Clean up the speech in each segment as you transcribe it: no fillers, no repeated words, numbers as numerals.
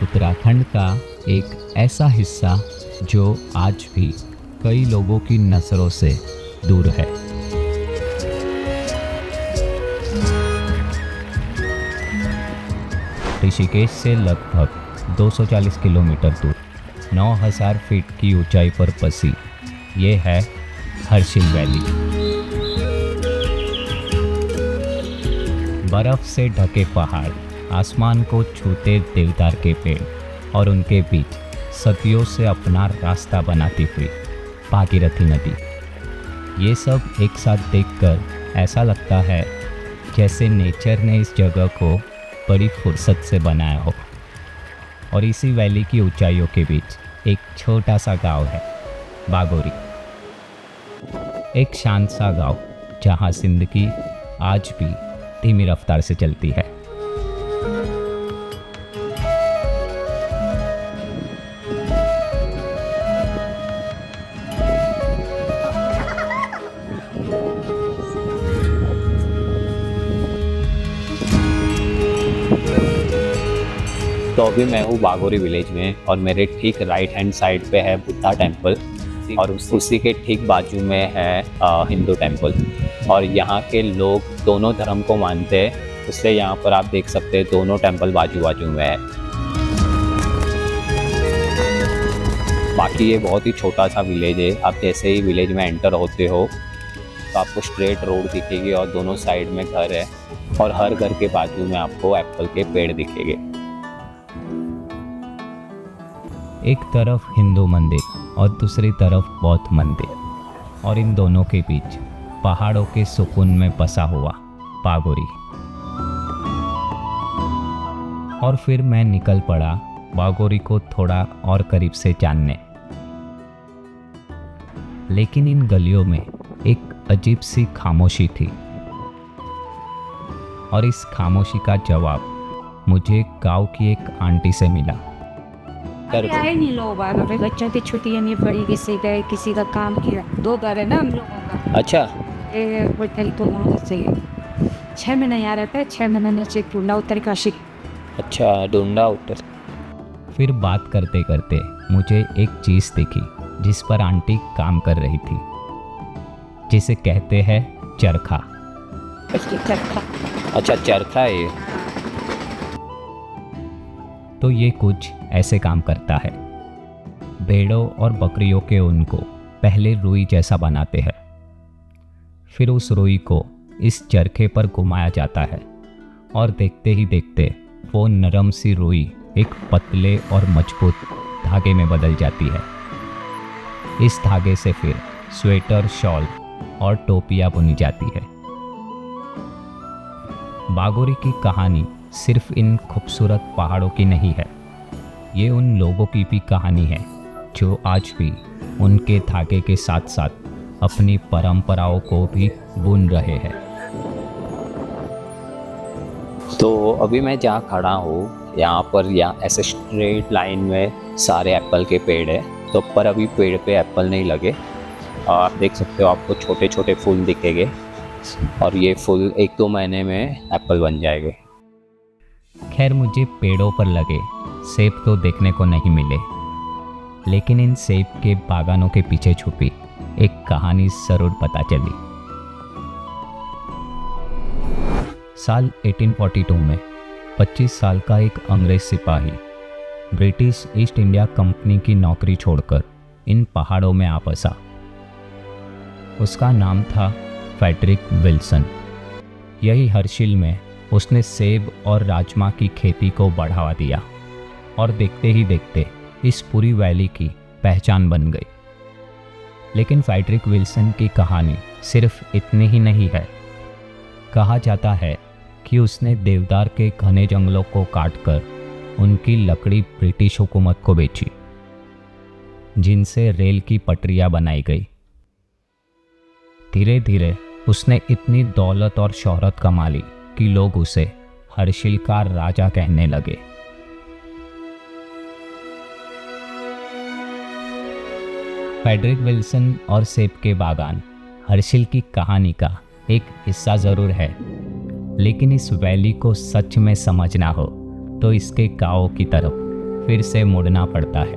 उत्तराखंड का एक ऐसा हिस्सा जो आज भी कई लोगों की नज़रों से दूर है। ऋषिकेश से लगभग 240 किलोमीटर दूर 9000 फीट की ऊंचाई पर बसी ये है हर्षिल वैली। बर्फ से ढके पहाड़, आसमान को छूते देवदार के पेड़ और उनके बीच सदियों से अपना रास्ता बनाती हुई भागीरथी नदी, ये सब एक साथ देखकर ऐसा लगता है जैसे नेचर ने इस जगह को बड़ी फुर्सत से बनाया हो। और इसी वैली की ऊंचाइयों के बीच एक छोटा सा गांव है, बागोरी। एक शांत सा गांव जहां जिंदगी आज भी धीमी रफ्तार से चलती है। तो अभी मैं हूँ बागोरी विलेज में और मेरे ठीक राइट हैंड साइड पे है बुद्धा टेम्पल और उसी के ठीक बाजू में है हिंदू टेम्पल। और यहाँ के लोग दोनों धर्म को मानते हैं, इसलिए यहाँ पर आप देख सकते हैं दोनों टेम्पल बाजू बाजू में है। बाकी ये बहुत ही छोटा सा विलेज है। आप जैसे ही विलेज में एंटर होते हो तो आपको स्ट्रेट रोड दिखेगी और दोनों साइड में घर है और हर घर के बाजू में आपको एप्पल के पेड़ दिखेंगे। एक तरफ हिंदू मंदिर और दूसरी तरफ बौद्ध मंदिर, और इन दोनों के बीच पहाड़ों के सुकून में बसा हुआ बागोरी। और फिर मैं निकल पड़ा बागोरी को थोड़ा और करीब से जानने। लेकिन इन गलियों में एक अजीब सी खामोशी थी, और इस खामोशी का जवाब मुझे गांव की एक आंटी से मिला। आए नहीं लोग बाहर, बच्चों की छुट्टियां नहीं पड़ी, किसी गए किसी का काम किया। 2 घर है ना हम लोगों का। अच्छा, होटल तो वहाँ से 6 महीने यहाँ रहता है, 6 महीने से टूंडा उत्तर काशी। अच्छा, डूंडा उत्तर। फिर बात करते करते मुझे एक चीज़ दिखी जिस पर आंटी काम कर रही थी, जिसे कहते हैं चरखा। चरखा। अच्छा, चरखा है ये। तो ये कुछ ऐसे काम करता है। भेड़ों और बकरियों के ऊन को पहले रुई जैसा बनाते हैं, फिर उस रुई को इस चरखे पर घुमाया जाता है और देखते ही देखते वो नरम सी रुई एक पतले और मजबूत धागे में बदल जाती है। इस धागे से फिर स्वेटर, शॉल और टोपियां बुनी जाती है। बागोरी की कहानी सिर्फ इन खूबसूरत पहाड़ों की नहीं है, ये उन लोगों की भी कहानी है जो आज भी उनके धागे के साथ साथ अपनी परंपराओं को भी बुन रहे हैं। तो अभी मैं जहाँ खड़ा हूँ यहाँ पर ऐसे स्ट्रेट लाइन में सारे एप्पल के पेड़ है। तो पर अभी पेड़ पे एप्पल नहीं लगे, आप देख सकते हो, आपको छोटे छोटे फूल दिखेंगे और ये फूल 1-2 महीने में एप्पल बन जाएंगे। खैर, मुझे पेड़ों पर लगे सेब तो देखने को नहीं मिले, लेकिन इन सेब के बागानों के पीछे छुपी एक कहानी जरूर पता चली। साल 1842 में 25 साल का एक अंग्रेज सिपाही ब्रिटिश ईस्ट इंडिया कंपनी की नौकरी छोड़कर इन पहाड़ों में आ बसा। उसका नाम था फ्रेडरिक विल्सन। यही हर्षिल में उसने सेब और राजमा की खेती को बढ़ावा दिया और देखते ही देखते इस पूरी वैली की पहचान बन गई। लेकिन फ्रेडरिक विल्सन की कहानी सिर्फ इतनी ही नहीं है। कहा जाता है कि उसने देवदार के घने जंगलों को काटकर उनकी लकड़ी ब्रिटिश हुकूमत को बेची, जिनसे रेल की पटरियां बनाई गई। धीरे धीरे उसने इतनी दौलत और शोहरत कमा ली कि लोग उसे हर्षिल का राजा कहने लगे। फ्रेडरिक विल्सन और सेब के बागान हर्षिल की कहानी का एक हिस्सा ज़रूर है, लेकिन इस वैली को सच में समझना हो तो इसके गाँव की तरफ फिर से मुड़ना पड़ता है,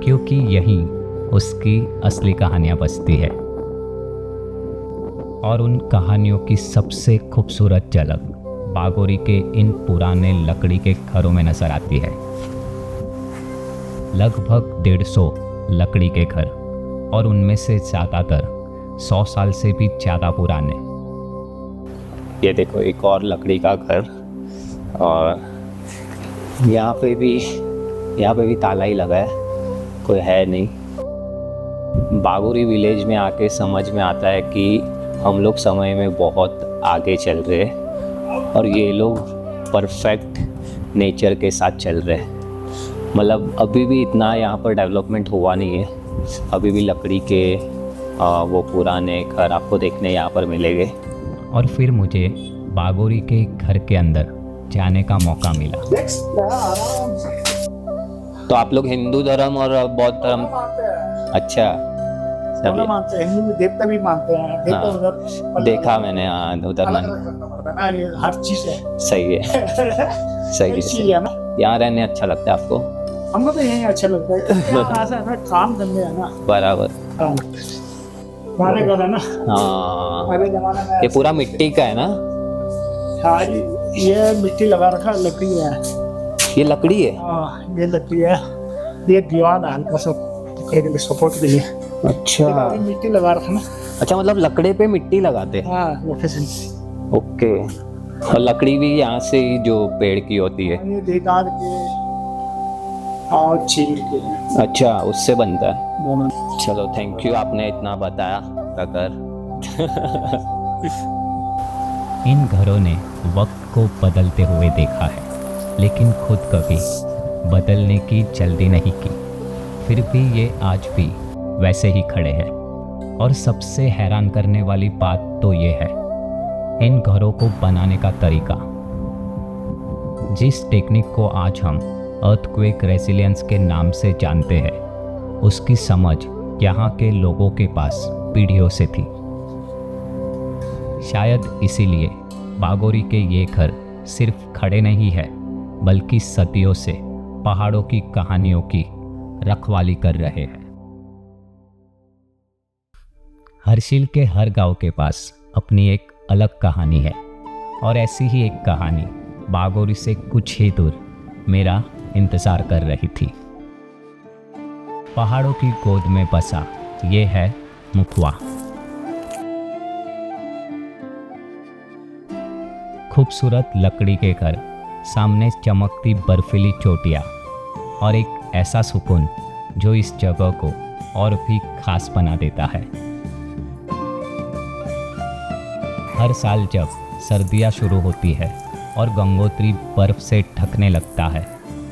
क्योंकि यहीं उसकी असली कहानियाँ बसती है। और उन कहानियों की सबसे खूबसूरत झलक बागोरी के इन पुराने लकड़ी के घरों में नजर आती है। लगभग 150 लकड़ी के घर, और उनमें से ज़्यादातर 100 साल से भी ज़्यादा पुराने। ये देखो एक और लकड़ी का घर, और यहाँ पे भी ताला ही लगा है, कोई है नहीं। बागोरी विलेज में आके समझ में आता है कि हम लोग समय में बहुत आगे चल रहे हैं और ये लोग परफेक्ट नेचर के साथ चल रहे हैं। मतलब अभी भी इतना यहाँ पर डेवलपमेंट हुआ नहीं है, अभी भी लकड़ी के वो पुराने घर आपको देखने यहाँ पर मिलेंगे। और फिर मुझे बागोरी के घर के अंदर जाने का मौका मिला। तो आप लोग हिंदू धर्म और बौद्ध धर्म, अच्छा दोनों मानते हैं, हिंदू में देवता भी मानते हैं। देवता हाँ, उधर देखा मैंने, हाँ उधर अलग मन अलग करना पड़ता है ना, ये हर चीज है। सही है, सही इसीलिए है। ना यहाँ रहने अच्छा लगता है आपको? हमको तो यही अच्छा लगता है, यहाँ ऐसा है ना, काम करने है ना। बराबर, हाँ, हमारे घर है ना, हाँ। पहले जमाने में ये पूरा मिट्टी का है ना? हाँ, ये मिट्टी लगा रखा, लकड़ी है। ये लकड़ी है? हाँ, ये लकड़ी है, ये दीवार है हल्का सा सपोर्ट के लिए। अच्छा, मिट्टी लगा रखा ना। अच्छा मतलब लकड़े पे मिट्टी लगाते हैं? हाँ, लोकेशन। ओके। और लकड़ी भी यहाँ से ही जो पेड़ की होती है? ये देदार के और चील के। अच्छा, उससे बनता है। दोनों। चलो थैंक यू, आपने इतना बताया अगर। इन घरों ने वक्त को बदलते हुए देखा है, लेकिन खुद कभी बदलने की जल्दी नहीं की। फिर भी ये आज भी वैसे ही खड़े हैं। और सबसे हैरान करने वाली बात तो ये है, इन घरों को बनाने का तरीका। जिस टेक्निक को आज हम अर्थक्वेक रेसिलियंस के नाम से जानते हैं, उसकी समझ यहाँ के लोगों के पास पीढ़ियों से थी। शायद इसीलिए बागोरी के ये घर सिर्फ खड़े नहीं है, बल्कि सदियों से पहाड़ों की कहानियों की रखवाली कर रहे हैं। हर्षिल के हर गांव के पास अपनी एक अलग कहानी है, और ऐसी ही एक कहानी बागोरी से कुछ ही दूर मेरा इंतजार कर रही थी। पहाड़ों की गोद में बसा ये है मुखवा। खूबसूरत लकड़ी के घर, सामने चमकती बर्फीली चोटियाँ और एक ऐसा सुकून जो इस जगह को और भी खास बना देता है। हर साल जब सर्दियाँ शुरू होती है और गंगोत्री बर्फ से ढकने लगता है,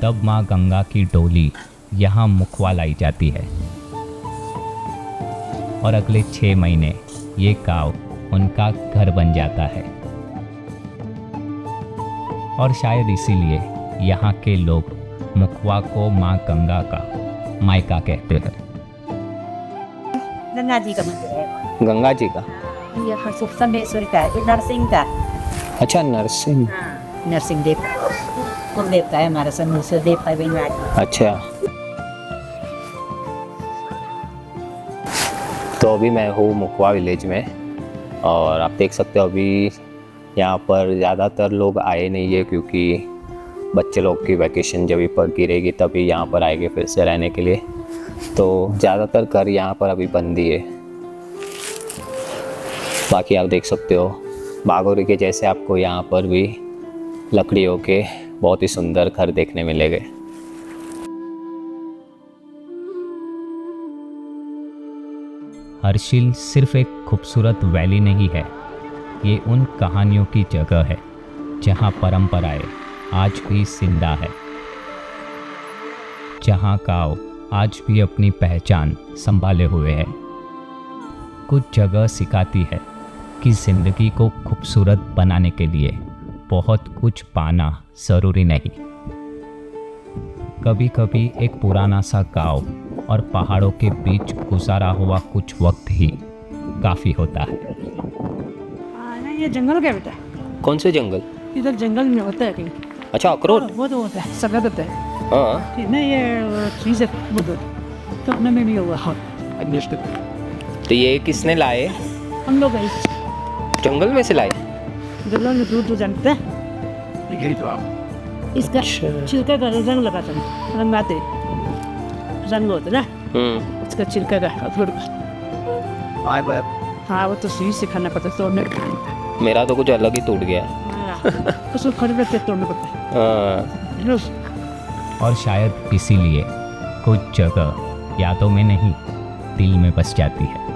तब माँ गंगा की डोली यहाँ मुखवा लाई जाती है। और अगले 6 महीने ये गाँव उनका घर बन जाता है। और शायद इसीलिए यहाँ के लोग मुखवा को माँ गंगा का मायका कहते हैं। गंगा जी का मंदिर है। गंगा जी का? ये हरसुख संबेश्वर का है, नरसिंह का। अच्छा, नरसिंह। हाँ, नरसिंह देव कुल देवता है हमारा, संबेश्वर देवता भी है। अच्छा, तो अभी मैं हूँ मुखवा विलेज में, और आप देख सकते हो अभी यहाँ पर ज़्यादातर लोग आए नहीं है, क्योंकि बच्चे लोग की वैकेशन जब भी पर गिरेगी तभी यहाँ पर आएंगे फिर से रहने के लिए। तो ज़्यादातर घर यहाँ पर अभी बंद ही है। बाकी आप देख सकते हो बागोरी के जैसे आपको यहाँ पर भी लकड़ियों के बहुत ही सुंदर घर देखने मिलेंगे। हर्षिल सिर्फ एक खूबसूरत वैली नहीं है, ये उन कहानियों की जगह है जहाँ परंपराएं आज भी जिंदा है, जहाँ गाँव आज भी अपनी पहचान संभाले हुए है। कुछ जगह सिखाती है कि जिंदगी को खूबसूरत बनाने के लिए बहुत कुछ पाना ज़रूरी नहीं। कभी कभी एक पुराना सा गाँव और पहाड़ों के बीच गुजारा हुआ कुछ वक्त ही काफ़ी होता है। ये जंगल क्या बेटा? कौन से जंगल? इधर जंगल में होता है कहीं। अच्छा अखरोट। वो तो होता है सफेद होता है हाँ नहीं ये चीज़ है वो तो अपने में नहीं हुआ हाँ तो ये किसने लाए? हम लोग गए जंगल में से लाए? जंगल में दूर दूर जानते हैं इसका छिलका का रंग लगाते हैं रंगाते रंग होता है ना इसका छिलका का अखरोट का हाँ वो तो सही से खाना पड़ता है तोड़ने मेरा तो कुछ अलग ही टूट गया। उसको खड़े रख के तोड़ना पड़ता है हाँ और शायद इसीलिए कुछ जगह यादों में नहीं दिल में बस जाती है।